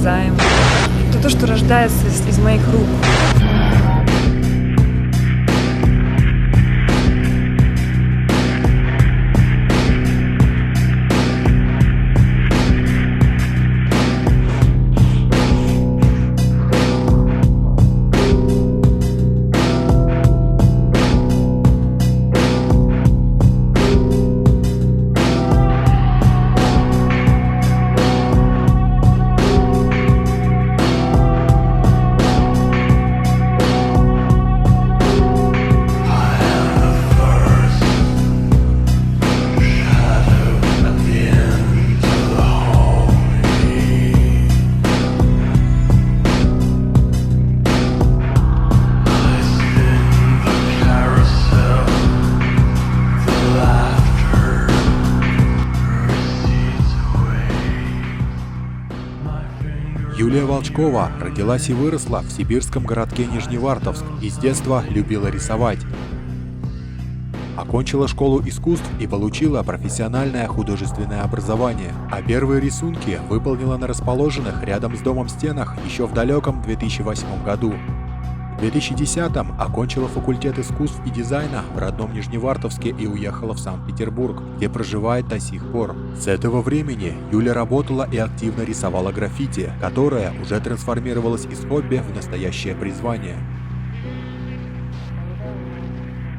осязаемо. Это то, что рождается из моих рук. Юлия Волчкова родилась и выросла в сибирском городке Нижневартовск и с детства любила рисовать. Окончила школу искусств и получила профессиональное художественное образование, а первые рисунки выполнила на расположенных рядом с домом стенах еще в далеком 2008 году. В 2010-м окончила факультет искусств и дизайна в родном Нижневартовске и уехала в Санкт-Петербург, где проживает до сих пор. С этого времени Юля работала и активно рисовала граффити, которое уже трансформировалось из хобби в настоящее призвание.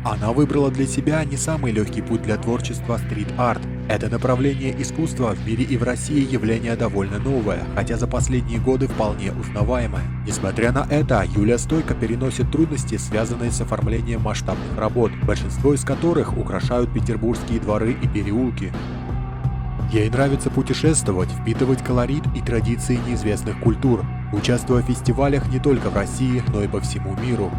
Она выбрала для себя не самый легкий путь для творчества стрит-арт. Это направление искусства в мире и в России явление довольно новое, хотя за последние годы вполне узнаваемое. Несмотря на это, Юля стойко переносит трудности, связанные с оформлением масштабных работ, большинство из которых украшают петербургские дворы и переулки. Ей нравится путешествовать, впитывать колорит и традиции неизвестных культур, участвуя в фестивалях не только в России, но и по всему миру.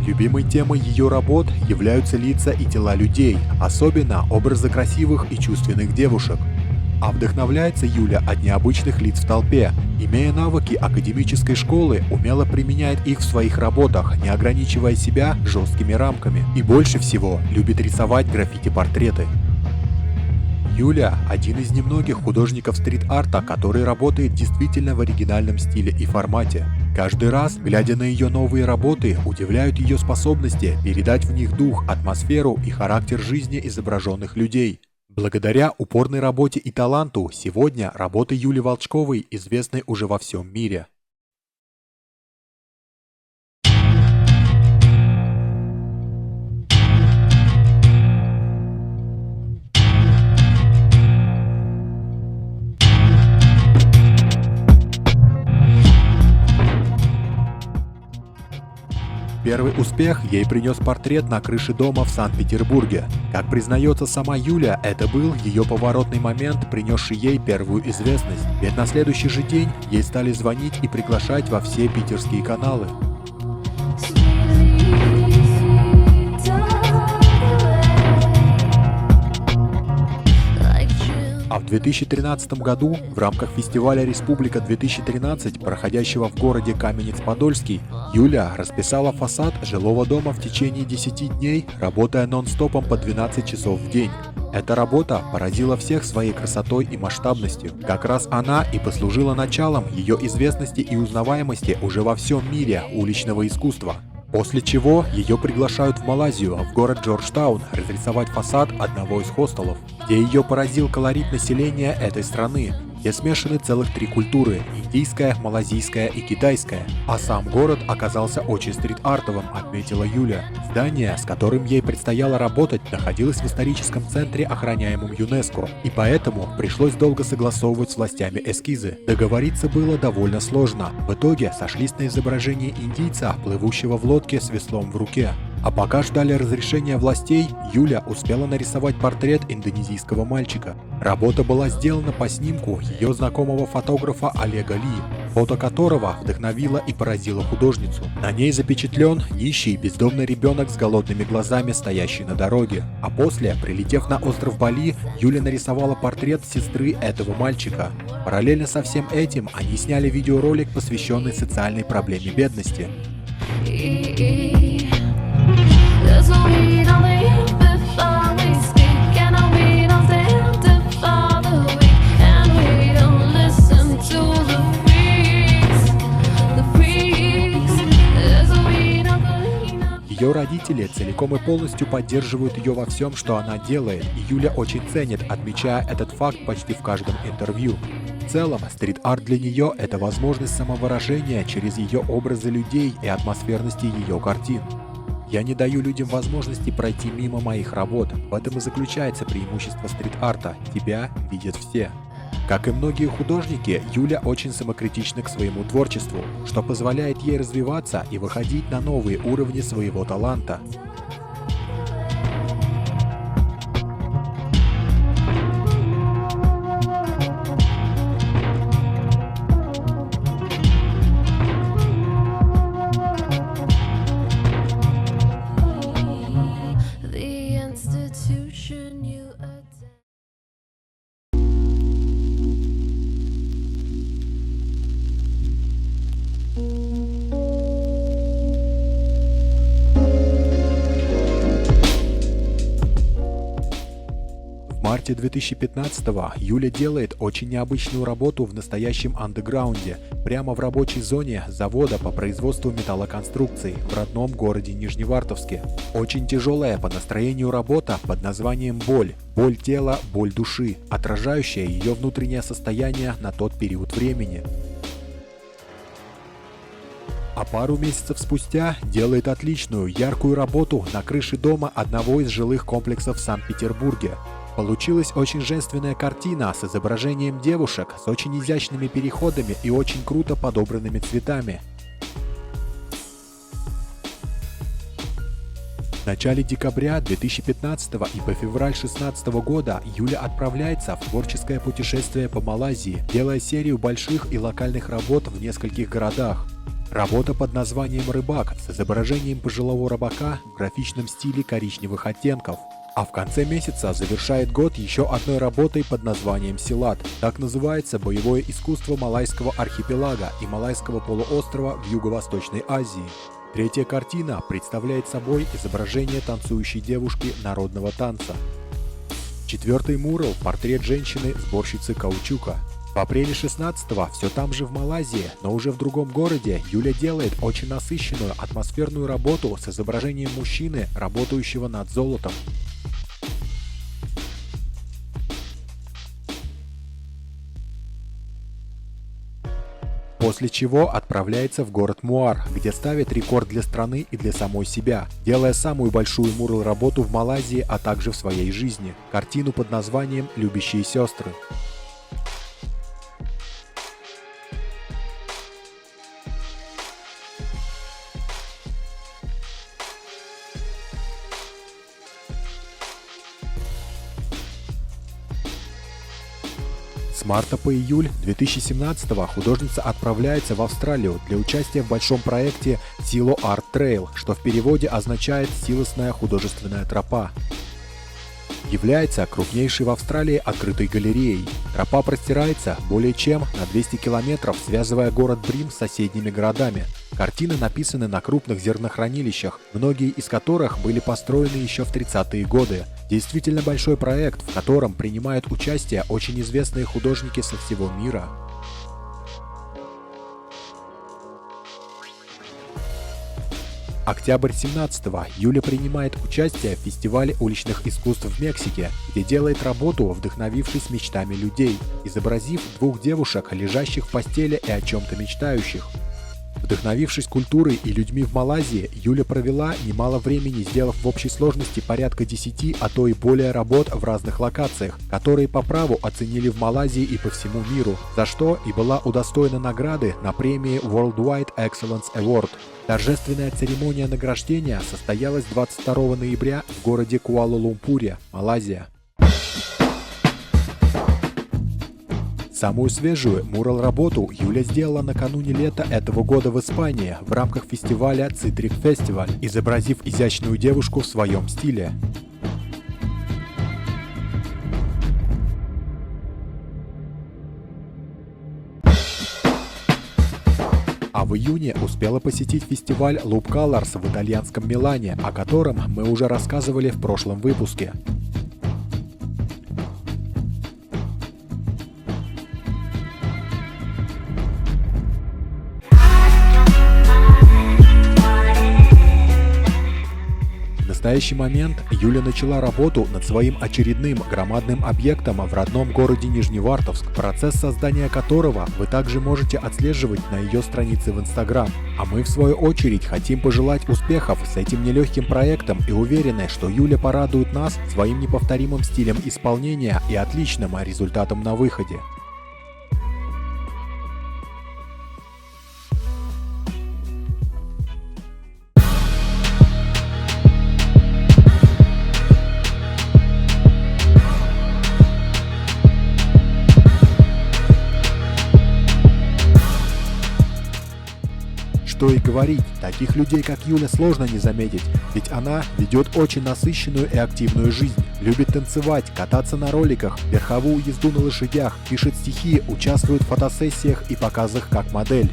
Любимой темой ее работ являются лица и тела людей, особенно образы красивых и чувственных девушек. А вдохновляется Юля от необычных лиц в толпе. Имея навыки академической школы, умело применяет их в своих работах, не ограничивая себя жесткими рамками. И больше всего любит рисовать граффити-портреты. Юля – один из немногих художников стрит-арта, который работает действительно в оригинальном стиле и формате. Каждый раз, глядя на ее новые работы, удивляют ее способности передать в них дух, атмосферу и характер жизни изображенных людей. Благодаря упорной работе и таланту, сегодня работы Юли Волчковой известны уже во всем мире. Первый успех ей принес портрет на крыше дома в Санкт-Петербурге. Как признается сама Юля, это был ее поворотный момент, принесший ей первую известность. Ведь на следующий же день ей стали звонить и приглашать во все питерские каналы. А в 2013 году в рамках фестиваля «Республика-2013», проходящего в городе Каменец-Подольский, Юля расписала фасад жилого дома в течение 10 дней, работая нон-стопом по 12 часов в день. Эта работа поразила всех своей красотой и масштабностью. Как раз она и послужила началом ее известности и узнаваемости уже во всем мире уличного искусства. После чего ее приглашают в Малайзию, в город Джорджтаун, разрисовать фасад одного из хостелов, где ее поразил колорит населения этой страны, где смешаны целых 3 культуры – индийская, малазийская и китайская. А сам город оказался очень стрит-артовым, отметила Юля. Здание, с которым ей предстояло работать, находилось в историческом центре, охраняемом ЮНЕСКО, и поэтому пришлось долго согласовывать с властями эскизы. Договориться было довольно сложно. В итоге сошлись на изображении индийца, плывущего в лодке с веслом в руке. А пока ждали разрешения властей, Юля успела нарисовать портрет индонезийского мальчика. Работа была сделана по снимку ее знакомого фотографа Олега Ли, фото которого вдохновило и поразило художницу. На ней запечатлен нищий бездомный ребенок с голодными глазами, стоящий на дороге. А после, прилетев на остров Бали, Юля нарисовала портрет сестры этого мальчика. Параллельно со всем этим они сняли видеоролик, посвященный социальной проблеме бедности. There's no need on the end before we speak, and no need on them to follow the weak, and we don't listen to the freaks. There's no need on the end. Ее родители целиком и полностью поддерживают ее во всем, что она делает, и Юля очень ценит, отмечая этот факт почти в каждом интервью. В целом, стрит-арт для нее – это возможность самовыражения через ее образы людей и атмосферности ее картин. Я не даю людям возможности пройти мимо моих работ. В этом и заключается преимущество стрит-арта. Тебя видят все. Как и многие художники, Юля очень самокритична к своему творчеству, что позволяет ей развиваться и выходить на новые уровни своего таланта. The institution you attend. В марте 2015-го Юля делает очень необычную работу в настоящем андеграунде, прямо в рабочей зоне завода по производству металлоконструкций в родном городе Нижневартовске. Очень тяжелая по настроению работа под названием «Боль». Боль тела, боль души, отражающая ее внутреннее состояние на тот период времени. А пару месяцев спустя делает отличную, яркую работу на крыше дома одного из жилых комплексов в Санкт-Петербурге. Получилась очень женственная картина с изображением девушек с очень изящными переходами и очень круто подобранными цветами. В начале декабря 2015 и по февраль 2016 года Юля отправляется в творческое путешествие по Малайзии, делая серию больших и локальных работ в нескольких городах. Работа под названием «Рыбак» с изображением пожилого рыбака в графичном стиле коричневых оттенков. А в конце месяца завершает год еще одной работой под названием «Силат». Так называется боевое искусство Малайского архипелага и Малайского полуострова в Юго-Восточной Азии. Третья картина представляет собой изображение танцующей девушки народного танца. Четвертый мурал – портрет женщины-сборщицы каучука. В апреле 16-го все там же в Малайзии, но уже в другом городе, Юля делает очень насыщенную атмосферную работу с изображением мужчины, работающего над золотом. После чего отправляется в город Муар, где ставит рекорд для страны и для самой себя, делая самую большую мурал-работу в Малайзии, а также в своей жизни – картину под названием «Любящие сестры». С марта по июль 2017-го художница отправляется в Австралию для участия в большом проекте Silo Art Trail, что в переводе означает «силосная художественная тропа». Является крупнейшей в Австралии открытой галереей. Тропа простирается более чем на 200 километров, связывая город Брим с соседними городами. Картины написаны на крупных зернохранилищах, многие из которых были построены еще в 30-е годы. Действительно большой проект, в котором принимают участие очень известные художники со всего мира. Октябрь 17-го Юля принимает участие в фестивале уличных искусств в Мексике, где делает работу, вдохновившись мечтами людей, изобразив двух девушек, лежащих в постели и о чем-то мечтающих. Вдохновившись культурой и людьми в Малайзии, Юля провела немало времени, сделав в общей сложности порядка 10, а то и более работ в разных локациях, которые по праву оценили в Малайзии и по всему миру, за что и была удостоена награды на премии Worldwide Excellence Award. Торжественная церемония награждения состоялась 22 ноября в городе Куала-Лумпуре, Малайзия. Самую свежую мурал-работу Юля сделала накануне лета этого года в Испании в рамках фестиваля Citric Festival, изобразив изящную девушку в своем стиле. А в июне успела посетить фестиваль Loop Colors в итальянском Милане, о котором мы уже рассказывали в прошлом выпуске. В настоящий момент Юля начала работу над своим очередным громадным объектом в родном городе Нижневартовск, процесс создания которого вы также можете отслеживать на ее странице в Instagram. А мы, в свою очередь, хотим пожелать успехов с этим нелегким проектом и уверены, что Юля порадует нас своим неповторимым стилем исполнения и отличным результатом на выходе. Что и говорить, таких людей, как Юля, сложно не заметить, ведь она ведет очень насыщенную и активную жизнь, любит танцевать, кататься на роликах, верховую езду на лошадях, пишет стихи, участвует в фотосессиях и показах как модель.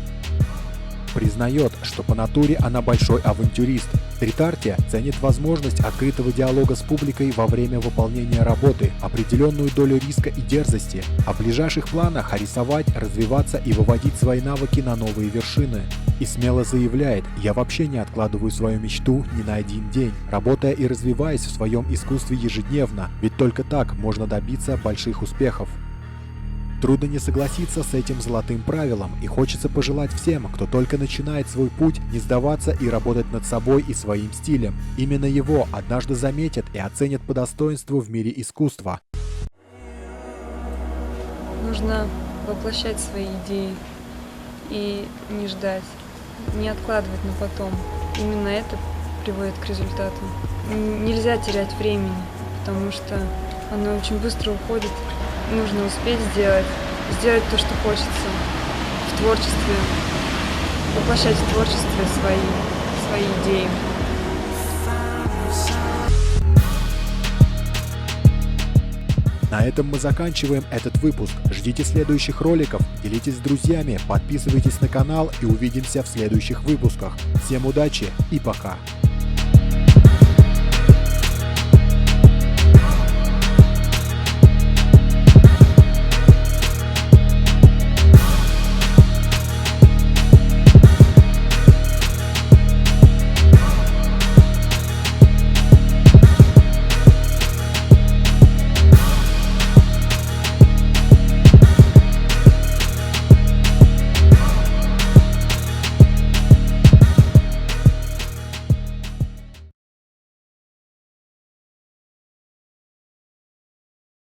Признает, что по натуре она большой авантюрист. В стрит-арте ценит возможность открытого диалога с публикой во время выполнения работы, определенную долю риска и дерзости, а в ближайших планах рисовать, развиваться и выводить свои навыки на новые вершины. И смело заявляет: «Я вообще не откладываю свою мечту ни на один день, работая и развиваясь в своем искусстве ежедневно, ведь только так можно добиться больших успехов». Трудно не согласиться с этим золотым правилом, и хочется пожелать всем, кто только начинает свой путь, не сдаваться и работать над собой и своим стилем. Именно его однажды заметят и оценят по достоинству в мире искусства. Нужно воплощать свои идеи и не ждать, не откладывать на потом. Именно это приводит к результату. Нельзя терять времени, потому что оно очень быстро уходит. Нужно успеть сделать то, что хочется в творчестве, воплощать в творчестве свои идеи. На этом мы заканчиваем этот выпуск. Ждите следующих роликов, делитесь с друзьями, подписывайтесь на канал и увидимся в следующих выпусках. Всем удачи и пока!